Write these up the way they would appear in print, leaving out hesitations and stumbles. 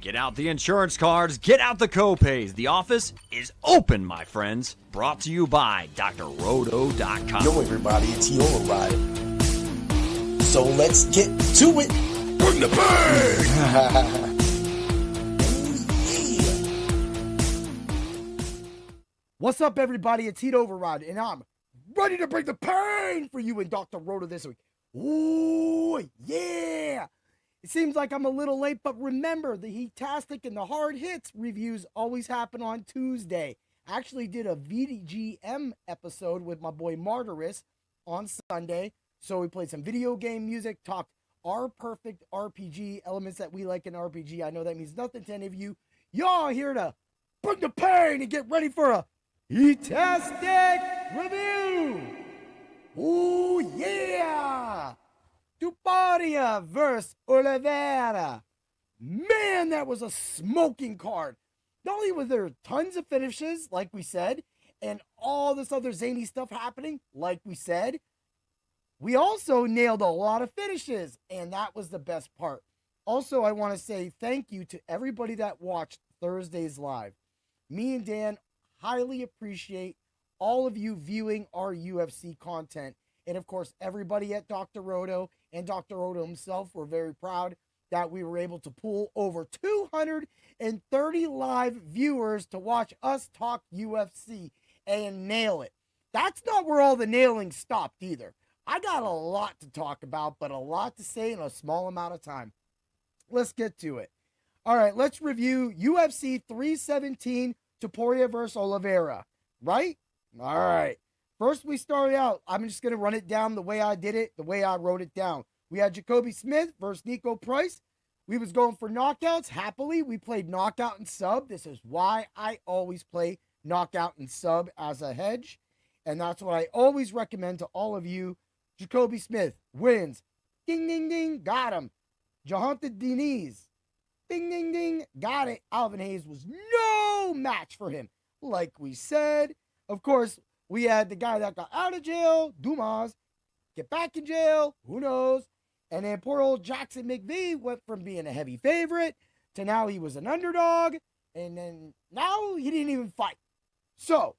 Get out the insurance cards, get out the copays. The office is open, my friends. Brought to you by drroto.com. Yo, everybody, it's your ride. So let's get to it. Bring the pain! What's up, everybody? It's Heat Override, and I'm ready to bring the pain for you and Dr. Roto this week. Ooh, yeah! It seems like I'm a little late, but remember, the Heat-tastic and the hard hits reviews always happen on Tuesday. I actually did a VGM episode with my boy Martyris on Sunday, so we played some video game music, talked our perfect RPG, elements that we like in RPG. I know that means nothing to any of you. Y'all are here to bring the pain and get ready for a Heat-tastic review. Ooh, yeah! Topuria versus Oliveira. Man, that was a smoking card. Not only were there tons of finishes, like we said, and all this other zany stuff happening, like we said, we also nailed a lot of finishes, and that was the best part. Also, I want to say thank you to everybody that watched Thursday's live. Me and Dan highly appreciate all of you viewing our UFC content. And of course, everybody at Dr. Roto and Dr. Roto himself were very proud that we were able to pull over 230 live viewers to watch us talk UFC and nail it. That's not where all the nailing stopped either. I got a lot to talk about, but a lot to say in a small amount of time. Let's get to it. All right, let's review UFC 317 Topuria versus Oliveira, right? All right. First, we started out. I'm just going to run it down the way I did it, the way I wrote it down. We had Jacoby Smith versus Nico Price. We was going for knockouts. Happily, we played knockout and sub. This is why I always play knockout and sub as a hedge. And that's what I always recommend to all of you. Jacoby Smith wins. Ding, ding, ding. Got him. Jahanta Diniz. Ding, ding, ding. Got it. Alvin Hayes was no match for him. Like we said, of course, we had the guy that got out of jail, Dumas, get back in jail, who knows? And then poor old Jackson McVee went from being a heavy favorite to now he was an underdog, and then now he didn't even fight. So,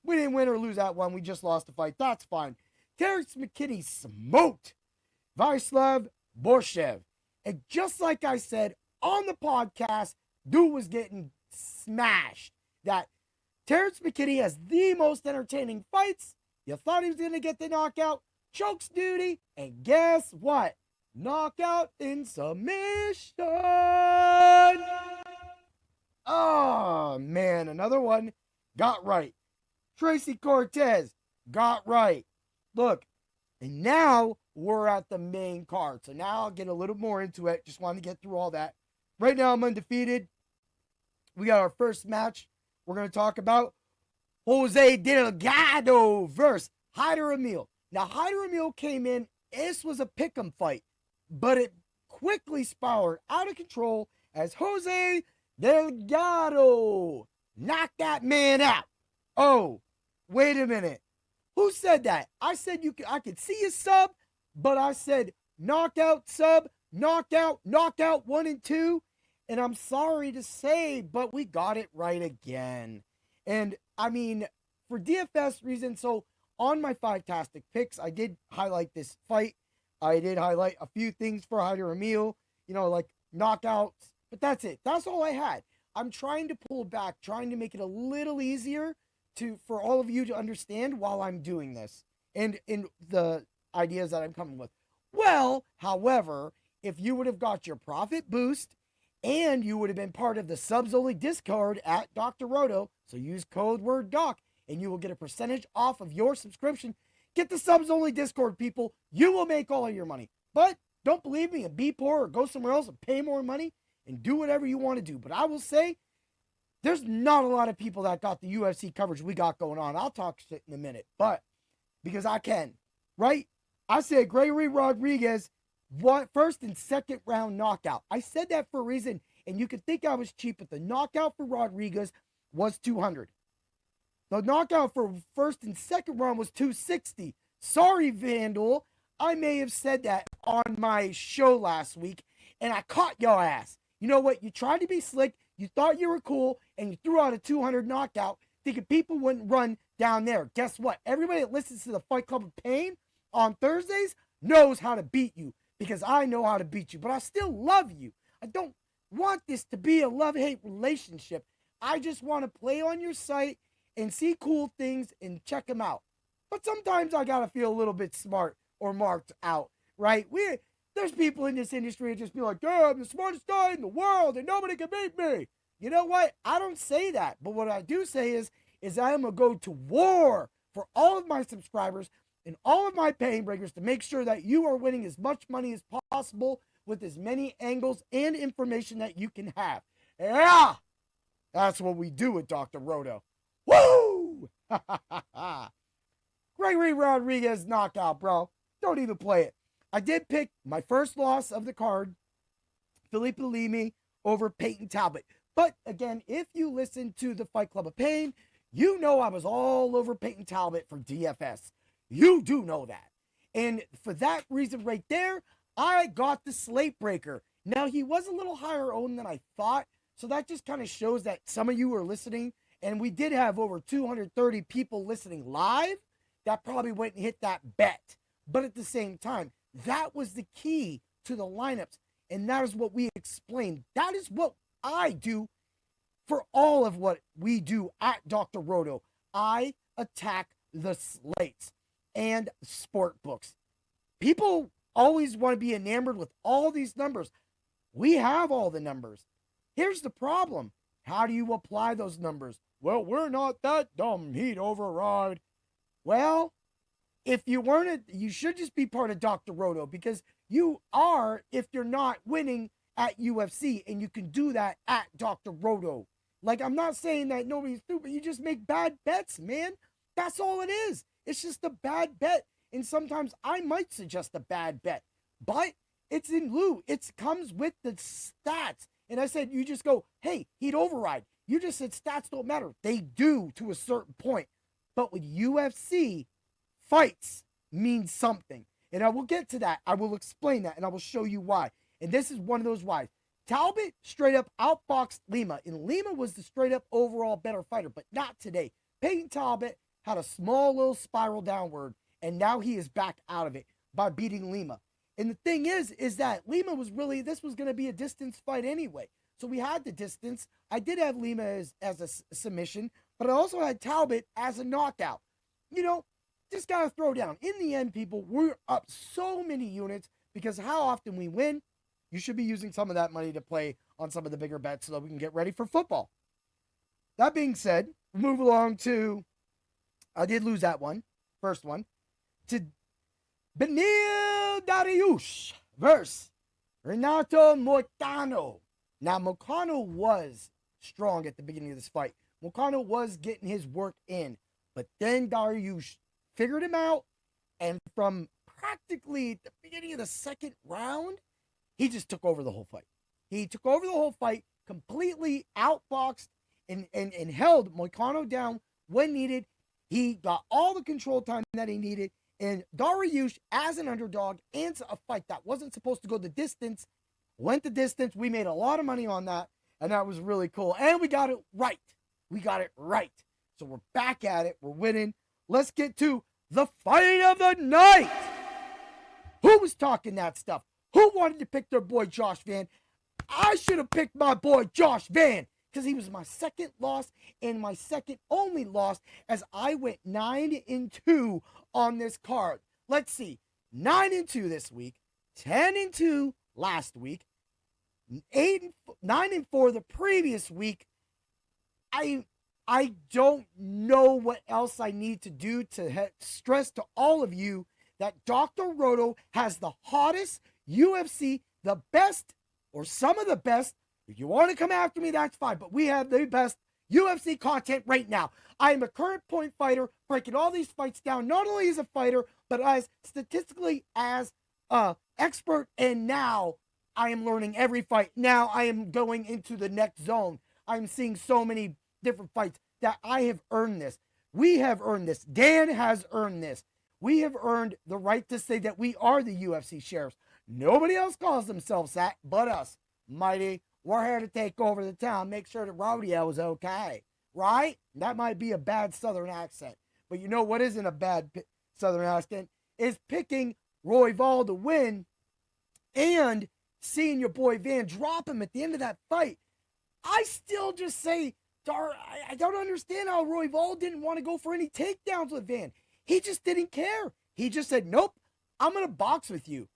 we didn't win or lose that one. We just lost the fight. That's fine. Terrence McKinney smoked Vasyslav Borshev. And just like I said on the podcast, dude was getting smashed. That Terrence McKinney has the most entertaining fights. You thought he was going to get the knockout. Chokes duty. And guess what? Knockout in submission. Oh, man. Another one got right. Tracy Cortez got right. Look, and now we're at the main card. So now I'll get a little more into it. Just wanted to get through all that. Right now I'm undefeated. We got our first match. We're going to talk about Jose Delgado versus Hyder Emil. Now, Hyder Emil came in. This was a pick'em fight, but it quickly spiraled out of control as Jose Delgado knocked that man out. Oh, wait a minute. Who said that? I said I could see a sub, but I said knockout, sub, knockout, knockout 1 and 2. And I'm sorry to say, but we got it right again. And, I mean, for DFS reasons, so on my Heat-tastic picks, I did highlight this fight. I did highlight a few things for Hyder Emil, like knockouts. But that's it. That's all I had. I'm trying to pull back, trying to make it a little easier for all of you to understand while I'm doing this. And in the ideas that I'm coming with. Well, however, if you would have got your profit boost, and you would have been part of the subs only Discord at Dr. Roto. So use code word DOC and you will get a percentage off of your subscription. Get the subs only Discord, people. You will make all of your money. But don't believe me and be poor or go somewhere else and pay more money and do whatever you want to do. But I will say, there's not a lot of people that got the UFC coverage we got going on. I'll talk shit in a minute. But because I can, right? I said Gregory Rodriguez, first and second round knockout. I said that for a reason, and you could think I was cheap, but the knockout for Rodriguez was 200. The knockout for first and second round was 260. Sorry, Vandal. I may have said that on my show last week, and I caught your ass. You know what? You tried to be slick. You thought you were cool, and you threw out a 200 knockout, thinking people wouldn't run down there. Guess what? Everybody that listens to the Fight Club of Pain on Thursdays knows how to beat you, because I know how to beat you. But I still love you. I don't want this to be a love-hate relationship. I just want to play on your site and see cool things and check them out. But sometimes I got to feel a little bit smart or marked out, right? There's people in this industry that just be like, yeah, I'm the smartest guy in the world and nobody can beat me. You know what? I don't say that. But what I do say is I am going to go to war for all of my subscribers and all of my paying breakers to make sure that you are winning as much money as possible with as many angles and information that you can have. Yeah! That's what we do with Dr. Roto. Woo! Gregory Rodriguez knockout, bro. Don't even play it. I did pick my first loss of the card, Felipe Limi over Peyton Talbot. But again, if you listen to the Fight Club of Pain, you know I was all over Peyton Talbot for DFS. You do know that. And for that reason right there, I got the slate breaker. Now, he was a little higher owned than I thought, so that just kind of shows that some of you are listening, and we did have over 230 people listening live. That probably went and hit that bet. But at the same time, that was the key to the lineups, and that is what we explained. That is what I do for all of what we do at Dr. Roto. I attack the slates and sport books. People always want to be enamored with all these numbers. We have all the numbers. Here's the problem. How do you apply those numbers? Well, we're not that dumb, Heat Override. Well, if you weren't, you should just be part of Dr. Roto, because you are if you're not winning at UFC, and you can do that at Dr. Roto. Like, I'm not saying that nobody's stupid. You just make bad bets, man. That's all it is. It's just a bad bet. And sometimes I might suggest a bad bet, but it's in lieu. It comes with the stats. And I said, you just go, hey, Heat Override. You just said stats don't matter. They do to a certain point. But with UFC, fights mean something. And I will get to that. I will explain that, and I will show you why. And this is one of those whys. Talbot straight up outboxed Lima, and Lima was the straight up overall better fighter, but not today. Peyton Talbot had a small little spiral downward, and now he is back out of it by beating Lima. And the thing is that Lima was really, this was going to be a distance fight anyway. So we had the distance. I did have Lima as a submission, but I also had Talbot as a knockout. You know, just got to throw down. In the end, people, we're up so many units because how often we win, you should be using some of that money to play on some of the bigger bets so that we can get ready for football. That being said, move along to, I did lose that one, first one, to Beneil Dariush versus Renato Moicano. Now, Moicano was strong at the beginning of this fight. Moicano was getting his work in, but then Dariush figured him out, and from practically the beginning of the second round, he just took over the whole fight. He took over the whole fight, completely outboxed and held Moicano down when needed. He got all the control time that he needed, and Dariush, as an underdog, and a fight that wasn't supposed to go the distance, went the distance. We made a lot of money on that, and that was really cool. And we got it right. We got it right. So we're back at it. We're winning. Let's get to the fight of the night. Who was talking that stuff? Who wanted to pick their boy Josh Van? I should have picked my boy Josh Van because he was my second loss and my second only loss as I went 9-2 on this card. Let's see. 9-2 this week, 10-2 last week, 9-4 the previous week. I don't know what else I need to do to stress to all of you that Dr. Roto has the hottest UFC, the best, or some of the best. If you want to come after me, that's fine, but we have the best UFC content right now. I am a current point fighter, breaking all these fights down, not only as a fighter, but as statistically as an expert, and now I am learning every fight. Now I am going into the next zone. I'm seeing so many different fights that I have earned this. We have earned this. Dan has earned this. We have earned the right to say that we are the UFC sheriffs. Nobody else calls themselves that but us. Mighty We're here to take over the town, make sure the rodeo is okay, right? That might be a bad Southern accent. But you know what isn't a bad Southern accent? Is picking Royval to win and seeing your boy Van drop him at the end of that fight. I still just say, I don't understand how Royval didn't want to go for any takedowns with Van. He just didn't care. He just said, nope, I'm going to box with you.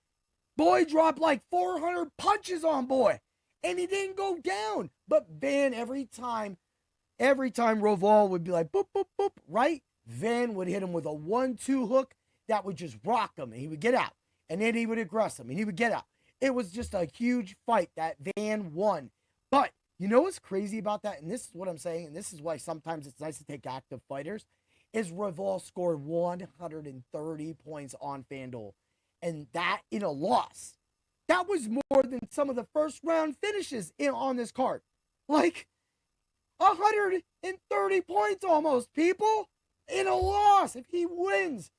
Boy dropped like 400 punches on boy, and he didn't go down. But Van, every time Royval would be like, boop, boop, boop, right? Van would hit him with a 1-2 hook that would just rock him, and he would get out. And then he would aggress him, and he would get out. It was just a huge fight that Van won. But you know what's crazy about that? And this is what I'm saying, and this is why sometimes it's nice to take active fighters, is Royval scored 130 points on FanDuel. And that in a loss. That was more than some of the first round finishes on this card. Like 130 points almost, people, in a loss. If he wins,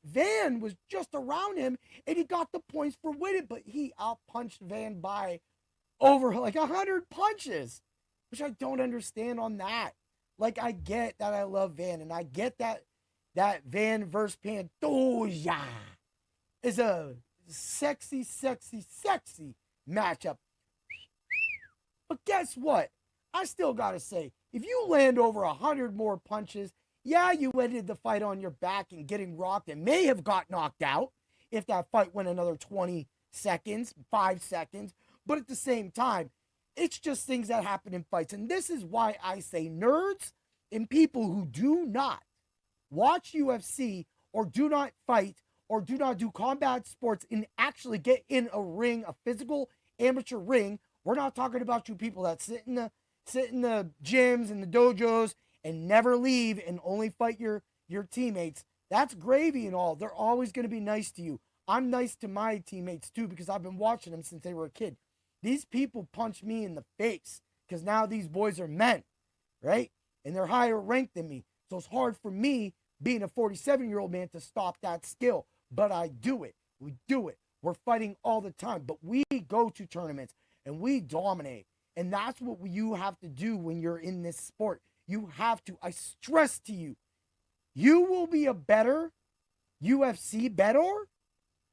Van was just around him and he got the points for winning, but he outpunched Van by over like 100 punches, which I don't understand on that. Like, I get that I love Van, and I get that Van versus Pantoja is a sexy, sexy, sexy matchup. But guess what? I still got to say, if you land over 100 more punches, yeah, you ended the fight on your back and getting rocked and may have got knocked out if that fight went another 20 seconds, 5 seconds. But at the same time, it's just things that happen in fights. And this is why I say nerds and people who do not watch UFC or do not fight or do not do combat sports and actually get in a ring, a physical amateur ring. We're not talking about you people that sit in the gyms and the dojos and never leave and only fight your teammates. That's gravy and all. They're always going to be nice to you. I'm nice to my teammates too because I've been watching them since they were a kid. These people punch me in the face because now these boys are men, right? And they're higher ranked than me. So it's hard for me, being a 47-year-old man, to stop that skill. But I do it. We do it. We're fighting all the time. But we go to tournaments and we dominate. And that's what you have to do when you're in this sport. You have to. I stress to you, you will be a better UFC bettor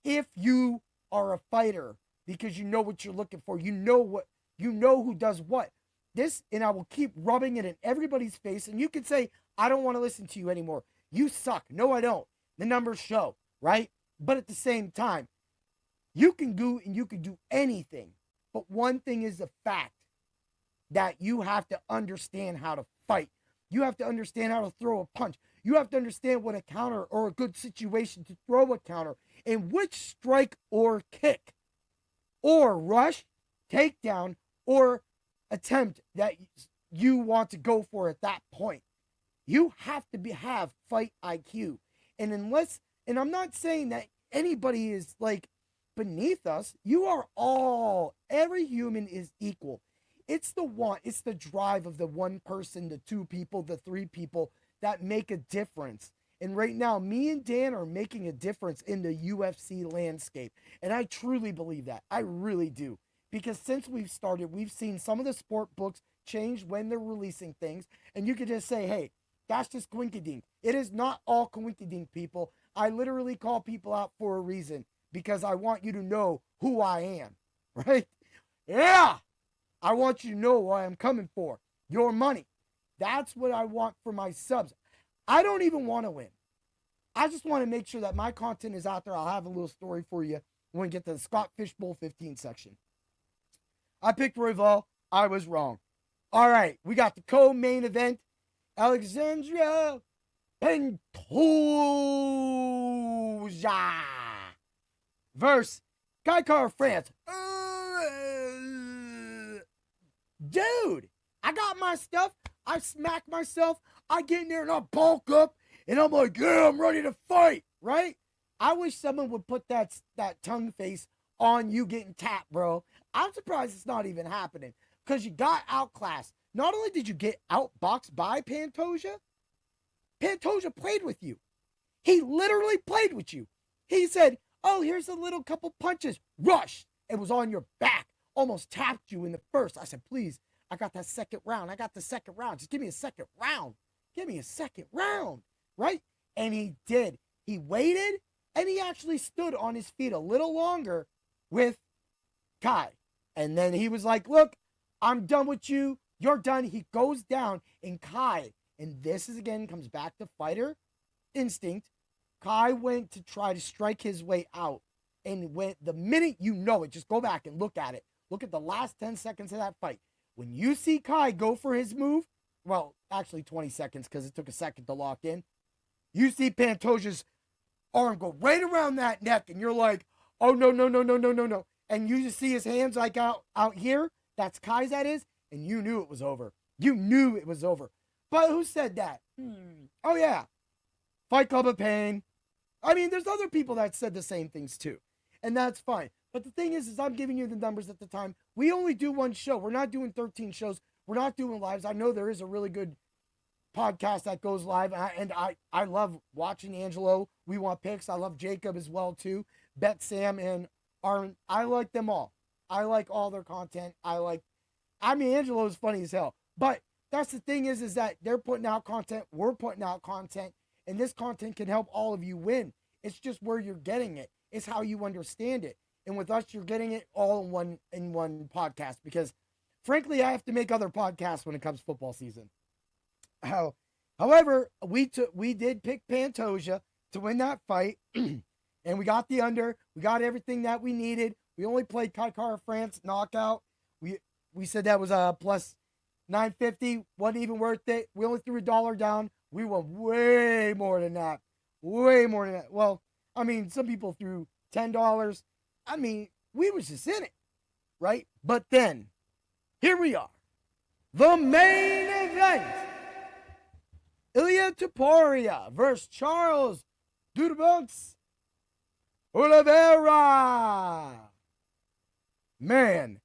if you are a fighter. Because you know what you're looking for. You know who does what. This, and I will keep rubbing it in everybody's face. And you can say, I don't want to listen to you anymore. You suck. No, I don't. The numbers show, right? But at the same time, you can do anything. But one thing is the fact that you have to understand how to fight. You have to understand how to throw a punch. You have to understand what a counter or a good situation to throw a counter and which strike or kick or rush, takedown, or attempt that you want to go for at that point. You have to have fight IQ. And I'm not saying that anybody is like beneath us. Every human is equal. It's the drive of the one person, the two people, the three people that make a difference. And right now, me and Dan are making a difference in the UFC landscape. And I truly believe that. I really do. Because since we've started, we've seen some of the sport books change when they're releasing things. And you could just say, hey, that's just coinkydink. It is not all coinkydink, people. I literally call people out for a reason. Because I want you to know who I am. Right? Yeah! I want you to know what I'm coming for. Your money. That's what I want for my subs. I don't even want to win. I just want to make sure that my content is out there. I'll have a little story for you when we get to the Scott Fishbowl 15 section. I picked Royval. I was wrong. All right, we got the co-main event. Alexandria Pantoja versus Kaikar France. Dude, I got my stuff. I smack myself. I get in there and I bulk up. And I'm like, yeah, I'm ready to fight, right? I wish someone would put that tongue face on you getting tapped, bro. I'm surprised it's not even happening. Because you got outclassed. Not only did you get outboxed by Pantoja, Pantoja played with you. He literally played with you. He said, oh, here's a little couple punches. Rush. It was on your back, almost tapped you in the first. I said, please, I got that second round. Just give me a second round. Right? And he did. He waited, and he actually stood on his feet a little longer with Kai. And then he was like, look, I'm done with you. You're done. He goes down, and Kai, and this is again comes back to fighter instinct. Kai went to try to strike his way out. And when the minute you know it, just go back and look at it. Look at the last 10 seconds of that fight. When you see Kai go for his move, well, actually 20 seconds because it took a second to lock in. You see Pantoja's arm go right around that neck, and you're like, oh, no. And you just see his hands like out here. That's Kai's, that is. And you knew it was over. But who said that? Oh, yeah. Fight Club of Pain. I mean, there's other people that said the same things too. And that's fine. But the thing is I'm giving you the numbers at the time. We only do one show. We're not doing 13 shows. We're not doing lives. I know there is a really good podcast that goes live. And I love watching Angelo. We Want Picks. I love Jacob as well too. Bet Sam and Arn. I like them all. I like all their content. Angelo is funny as hell. But that's the thing is that they're putting out content. We're putting out content. And this content can help all of you win. It's just where you're getting it. It's how you understand it. And with us, you're getting it all in one podcast. Because, frankly, I have to make other podcasts when it comes football season. However, we did pick Pantoja to win that fight. And we got the under. We got everything that we needed. We only played Kai Kara France knockout. We said that was a plus 950. Wasn't even worth it. We only threw $1 down. We won way more than that. Well, I mean, some people threw $10. I mean, we was just in it, right? But then, here we are. The main event. Ilia Topuria versus Charles Dudebunks Oliveira. Man,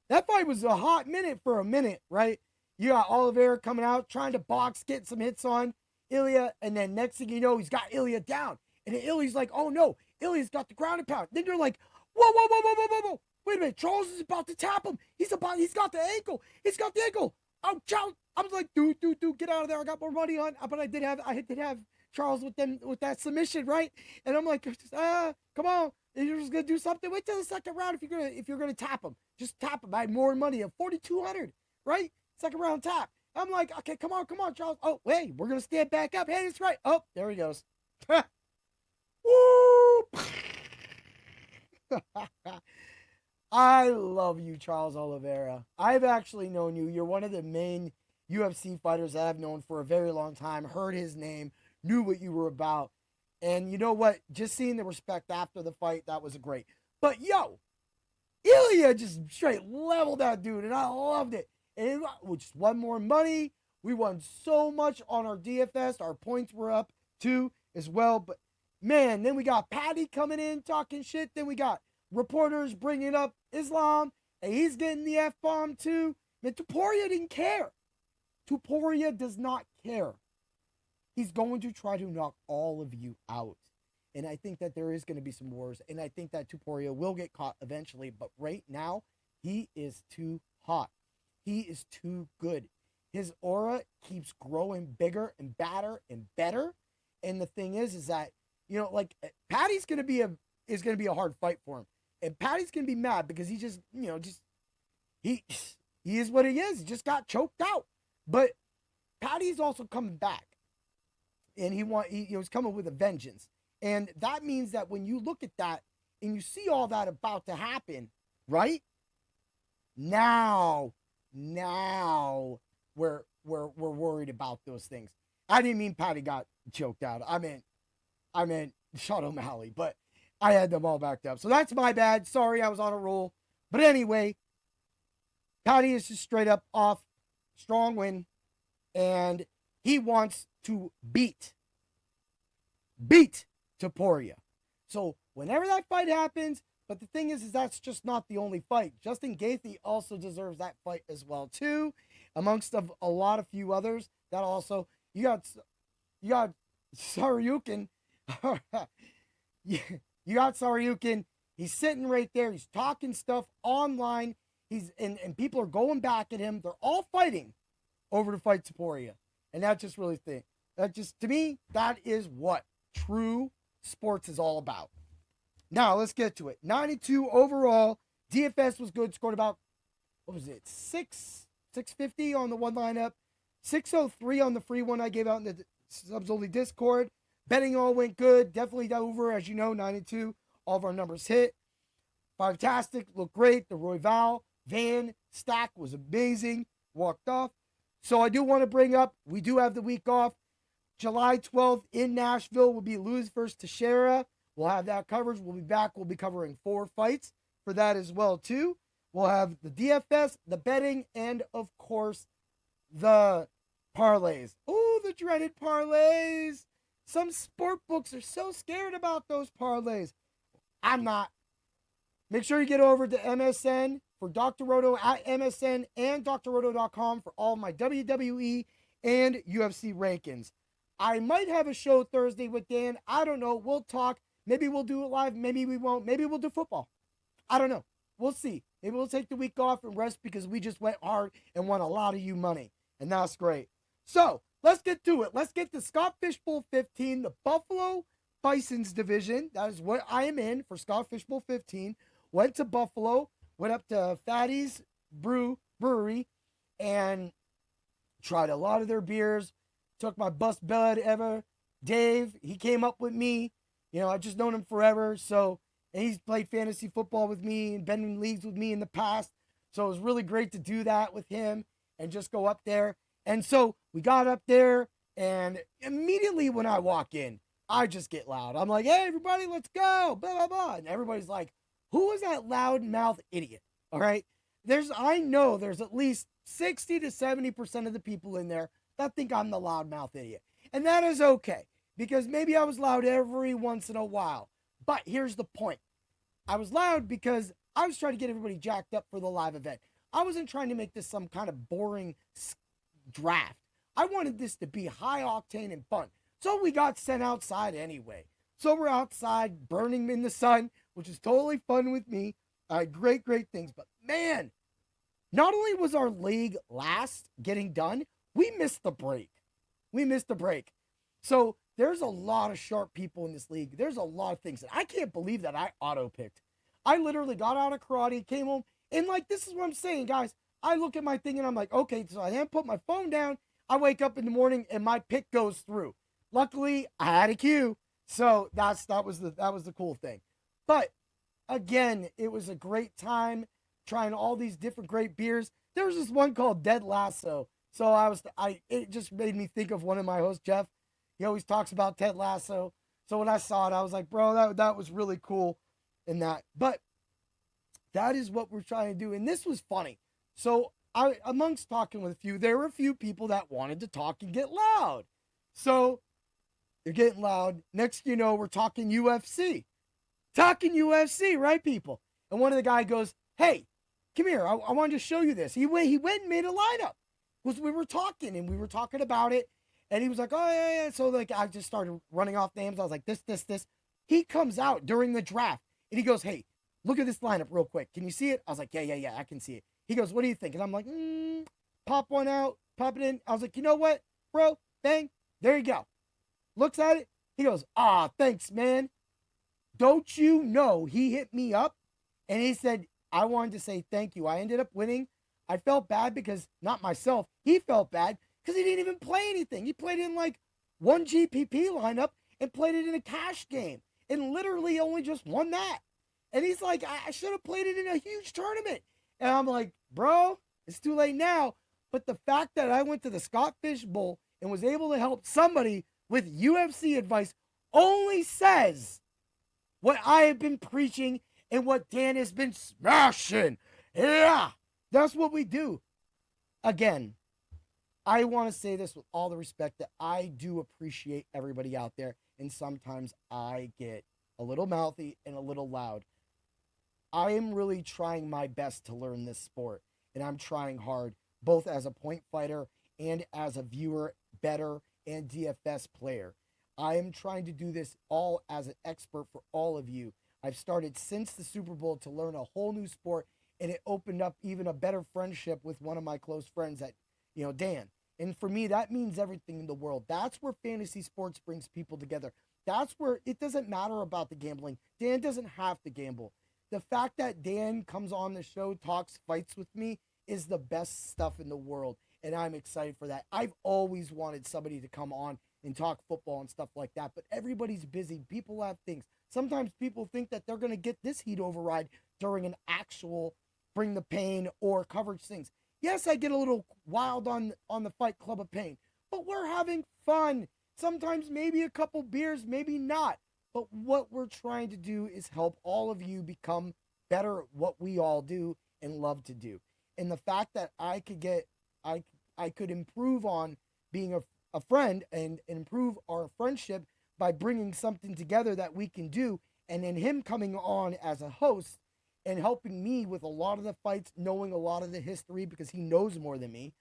that fight was a hot minute for a minute, right? You got Oliveira coming out, trying to box, getting some hits on Ilia, and then next thing you know, he's got Ilia down. And then Ilia's like, oh no, Ilia's got the ground and pound. Then you're like, whoa. Wait a minute, Charles is about to tap him. He's got the ankle. Oh, Charles. I was like, dude, get out of there. I got more money on. But I did have Charles with that submission, right? And I'm like, come on. You're just gonna do something. Wait till the second round if you're gonna tap him. Just tap him. I had more money of 4,200, right? Second round tap. I'm like, okay, come on, Charles. Oh, wait, we're gonna stand back up. Hey, that's right. Oh, there he goes. Woo! I love you, Charles Oliveira. I've actually known you. You're one of the main UFC fighters that I've known for a very long time. Heard his name, knew what you were about. And you know what? Just seeing the respect after the fight, that was great. But yo, Ilia just straight leveled that dude, and I loved it. And we just won more money. We won so much on our DFS. Our points were up too as well. But man, then we got Patty coming in talking shit. Then we got reporters bringing up Islam, and he's getting the F-bomb too. Man, Topuria didn't care. Topuria does not care. He's going to try to knock all of you out. And I think that there is going to be some wars. And I think that Topuria will get caught eventually. But right now, he is too hot. He is too good. His aura keeps growing bigger and badder and better. And the thing is that, you know, like Patty's going to be a hard fight for him. And Patty's going to be mad because he just, you know, he is what he is. He just got choked out. But Patty's also coming back. And he was coming with a vengeance. And that means that when you look at that and you see all that about to happen, right? Now we're worried about those things. I didn't mean Patty got choked out. I meant Sean O'Malley, but I had them all backed up. So that's my bad. Sorry, I was on a roll. But anyway, Patty is just straight up off. Strong win. And he wants to beat Topuria. So whenever that fight happens, but the thing is that's just not the only fight. Justin Gaethje also deserves that fight as well too, amongst a lot of few others. That also you got Saryukin. You got Saryukin. He's sitting right there. He's talking stuff online. And people are going back at him. They're all fighting over to fight Topuria. And that just really to me, that is what true sports is all about. Now, let's get to it. 92 overall. DFS was good. Scored about, 650 on the one lineup. 603 on the free one I gave out in the subs only Discord. Betting all went good. Definitely over, as you know, 92. All of our numbers hit. Heat-tastic looked great. The Royval Van stack was amazing. Walked off. So I do want to bring up, we do have the week off. July 12th in Nashville will be Luz versus Teixeira. We'll have that coverage. We'll be back. We'll be covering 4 fights for that as well, too. We'll have the DFS, the betting, and, of course, the parlays. Oh, the dreaded parlays. Some sport books are so scared about those parlays. I'm not. Make sure you get over to MSN for Dr. Roto at MSN and drroto.com for all my WWE and UFC rankings. I might have a show Thursday with Dan. I don't know. We'll talk. Maybe we'll do it live. Maybe we won't. Maybe we'll do football. I don't know. We'll see. Maybe we'll take the week off and rest because we just went hard and won a lot of you money. And that's great. So let's get to it. Let's get to Scott Fishbowl 15, the Buffalo Bisons division. That is what I am in for Scott Fishbowl 15. Went to Buffalo, went up to Fatty's Brewery, and tried a lot of their beers. Took my best bud ever, Dave. He came up with me. I've just known him forever. So, and he's played fantasy football with me and been in leagues with me in the past. So it was really great to do that with him and just go up there. And so we got up there, and immediately when I walk in, I just get loud. I'm like, hey, everybody, let's go, blah, blah, blah. And everybody's like, who is that loudmouth idiot? All right. I know there's at least 60 to 70% of the people in there that think I'm the loudmouth idiot. And that is okay, because maybe I was loud every once in a while. But here's the point. I was loud because I was trying to get everybody jacked up for the live event. I wasn't trying to make this some kind of boring draft. I wanted this to be high octane and fun. So we got sent outside anyway. So we're outside burning in the sun, which is totally fun with me. Great things. But man, not only was our league last getting done, we missed the break. So there's a lot of sharp people in this league. There's a lot of things. And I can't believe that I auto-picked. I literally got out of karate, came home, and this is what I'm saying, guys. I look at my thing and I'm like, okay, so I didn't put my phone down. I wake up in the morning and my pick goes through. Luckily, I had a cue. So that was the cool thing. But again, it was a great time trying all these different great beers. There was this one called Dead Lasso. So it just made me think of one of my hosts, Jeff. He always talks about Ted Lasso. So when I saw it, I was like, bro, that was really cool in that. But that is what we're trying to do. And this was funny. So amongst talking with a few, there were a few people that wanted to talk and get loud. So they're getting loud. Next, we're talking UFC. Right, people? And one of the guys goes, hey, come here. I wanted to show you this. He went and made a lineup. We were talking about it. And he was like, oh, yeah. So I just started running off names. I was like, this. He comes out during the draft and he goes, hey, look at this lineup real quick. Can you see it? I was like, yeah, I can see it. He goes, what do you think? And I'm like, pop one out, pop it in. I was like, you know what, bro? Bang. There you go. Looks at it. He goes, thanks, man. Don't you know he hit me up and he said, I wanted to say thank you. I ended up winning. I felt bad because, not myself, he felt bad because he didn't even play anything. He played in one GPP lineup and played it in a cash game and literally only just won that. And he's like, I should have played it in a huge tournament. And I'm like, bro, it's too late now. But the fact that I went to the Scott Fish Bowl and was able to help somebody with UFC advice only says what I have been preaching and what Dan has been smashing. Yeah, that's what we do. Again, I want to say this with all the respect that I do appreciate everybody out there. And sometimes I get a little mouthy and a little loud. I am really trying my best to learn this sport. And I'm trying hard, both as a point fighter and as a viewer, bettor, and DFS player. I am trying to do this all as an expert for all of you. I've started since the Super Bowl to learn a whole new sport, and it opened up even a better friendship with one of my close friends that, Dan. And for me, that means everything in the world. That's where fantasy sports brings people together. That's where it doesn't matter about the gambling. Dan doesn't have to gamble. The fact that Dan comes on the show, talks, fights with me is the best stuff in the world. And I'm excited for that. I've always wanted somebody to come on and talk football and stuff like that. But everybody's busy. People have things. Sometimes people think that they're going to get this heat override during an actual Bring the Pain or coverage things. Yes, I get a little wild on the Fight Club of Pain. But we're having fun. Sometimes maybe a couple beers, maybe not. But what we're trying to do is help all of you become better at what we all do and love to do. And the fact that I could improve on being a friend and improve our friendship by bringing something together that we can do, and then him coming on as a host and helping me with a lot of the fights, knowing a lot of the history because he knows more than me.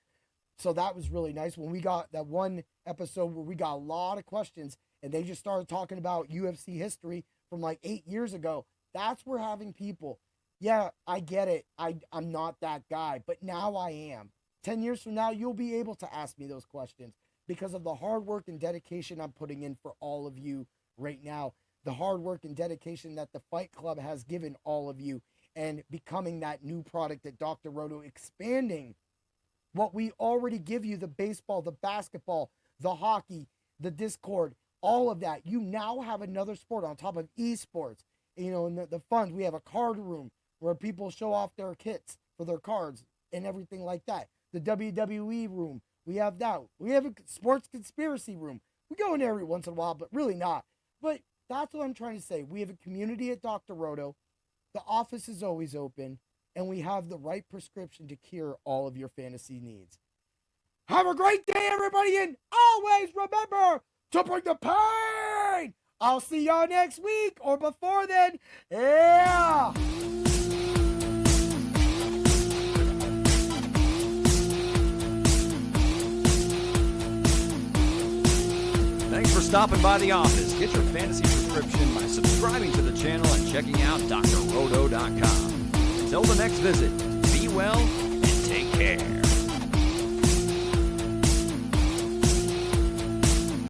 So that was really nice. When we got that one episode where we got a lot of questions and they just started talking about UFC history from like 8 years ago, that's where having people. Yeah, I get it. I'm not that guy, but now I am. 10 years from now, you'll be able to ask me those questions because of the hard work and dedication I'm putting in for all of you right now. The hard work and dedication that the Fight Club has given all of you and becoming that new product at Dr. Roto, expanding what we already give you, the baseball, the basketball, the hockey, the Discord, all of that. You now have another sport on top of esports. And the funds, we have a card room where people show off their kits for their cards and everything like that. The WWE room, we have that. We have a sports conspiracy room. We go in there every once in a while, but really not. But that's what I'm trying to say. We have a community at Dr. Roto. The office is always open, and we have the right prescription to cure all of your fantasy needs. Have a great day, everybody, and always remember to bring the pain. I'll see y'all next week or before then. Yeah! Thanks for stopping by the office. Get your fantasy prescription by subscribing to the channel and checking out drroto.com. Until the next visit, be well and take care.